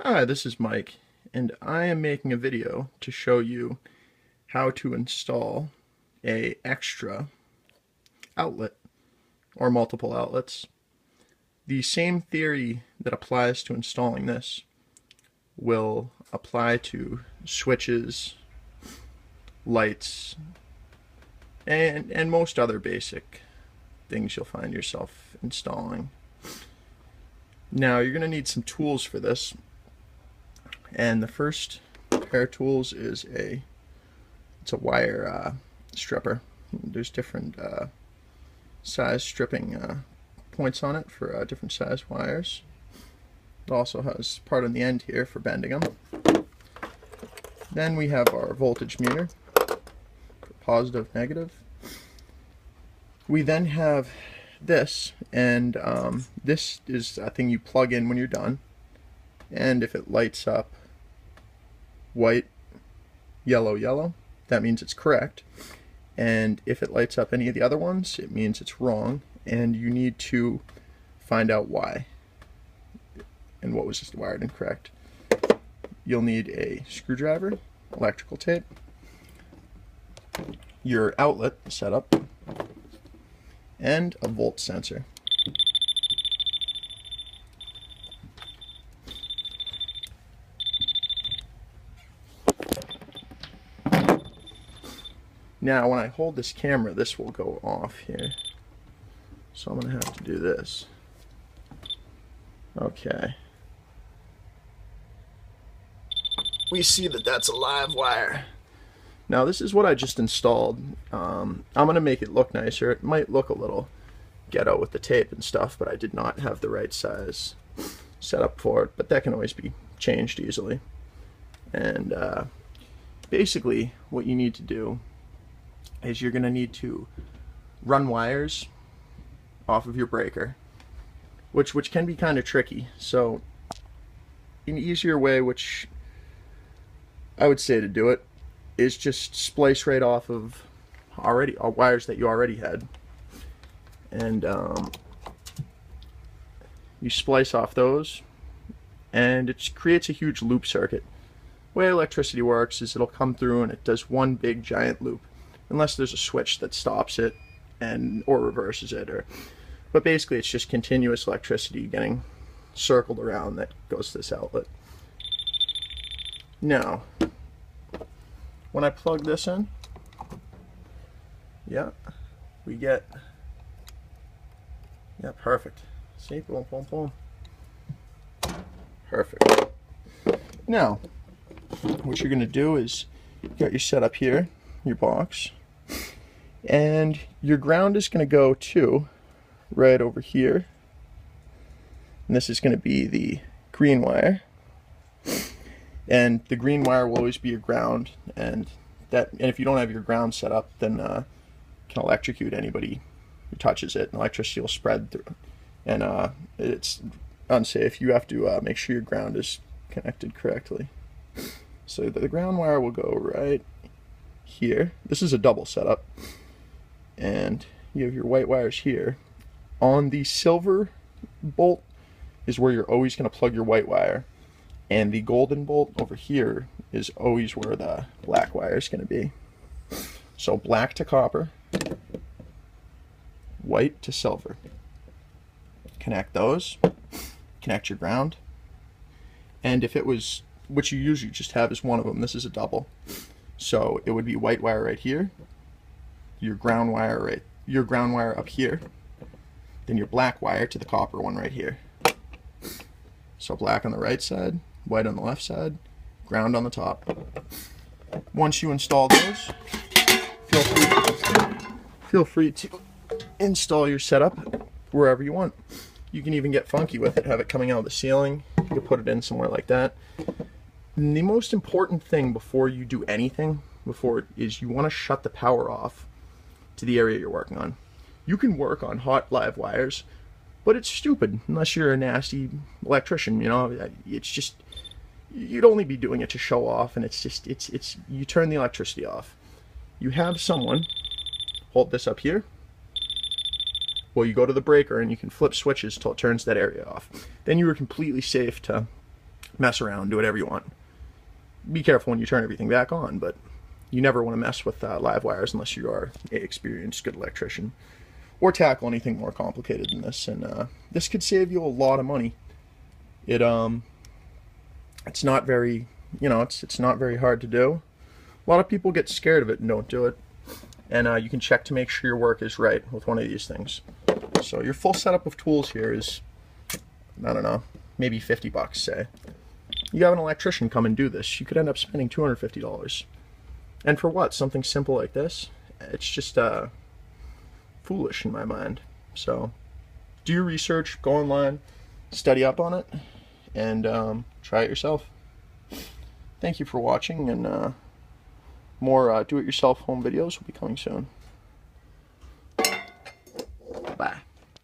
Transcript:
Hi, this is Mike, and I am making a video to show you how to install a extra outlet or multiple outlets. The same theory that applies to installing this will apply to switches, lights, and most other basic things you'll find yourself installing. Now, you're going to need some tools for this. And the first pair of tools is it's a wire stripper. There's different size stripping points on it for different size wires. It also has part on the end here for bending them. Then we have our voltage meter for positive, negative. We then have this, and this is a thing you plug in when you're done. And if it lights up white, yellow, yellow, that means it's correct. And if it lights up any of the other ones, it means it's wrong, and you need to find out why and what was just wired incorrect. You'll need a screwdriver, electrical tape, your outlet setup, and a volt sensor. Now, when I hold this camera, this will go off here. So I'm going to have to do this. Okay. We see that that's a live wire. Now, this is what I just installed. I'm going to make it look nicer. It might look a little ghetto with the tape and stuff, but I did not have the right size set up for it. But that can always be changed easily. And basically, what you need to do is you're going to need to run wires off of your breaker, which can be kind of tricky. So an easier way, which I would say to do it, is just splice right off of wires that you already had, and you splice off those, and it creates a huge loop circuit. The way electricity works is it'll come through and it does one big giant loop, unless there's a switch that stops it or reverses it, but basically it's just continuous electricity getting circled around that goes to this outlet. Now, when I plug this in, we get, perfect. See, boom, boom, boom. Perfect. Now, what you're gonna do is you got your setup here, your box, and your ground is going to go to right over here, and this is going to be the green wire, and the green wire will always be your ground, and if you don't have your ground set up, then it can electrocute anybody who touches it, and electricity will spread through, and it's unsafe. You have to make sure your ground is connected correctly. So the ground wire will go right here. This is a double setup, and you have your white wires here. On the silver bolt is where you're always going to plug your white wire, and the golden bolt over here is always where the black wire is going to be. So black to copper, white to silver. Connect those, connect your ground, and if it was, which you usually just have is one of them, this is a double. So it would be white wire right here, your ground wire up here, then your black wire to the copper one right here. So black on the right side, white on the left side, ground on the top. Once you install those, feel free to install your setup wherever you want. You can even get funky with it, have it coming out of the ceiling. You can put it in somewhere like that. And the most important thing before you do anything is you want to shut the power off to the area you're working on. You can work on hot live wires, but it's stupid unless you're a nasty electrician. It's just, you'd only be doing it to show off, and you turn the electricity off. You have someone hold this up here. Well, you go to the breaker and you can flip switches till it turns that area off. Then you are completely safe to mess around, do whatever you want. Be careful when you turn everything back on, but you never want to mess with live wires unless you are an experienced, good electrician, or tackle anything more complicated than this. And this could save you a lot of money. It's not very, it's not very hard to do. A lot of people get scared of it and don't do it. And you can check to make sure your work is right with one of these things. So your full setup of tools here is, I don't know, maybe 50 bucks, say. You have an electrician come and do this, you could end up spending $250. And for what? Something simple like this? It's just foolish in my mind. So do your research, go online, study up on it, and try it yourself. Thank you for watching, and more do-it-yourself home videos will be coming soon.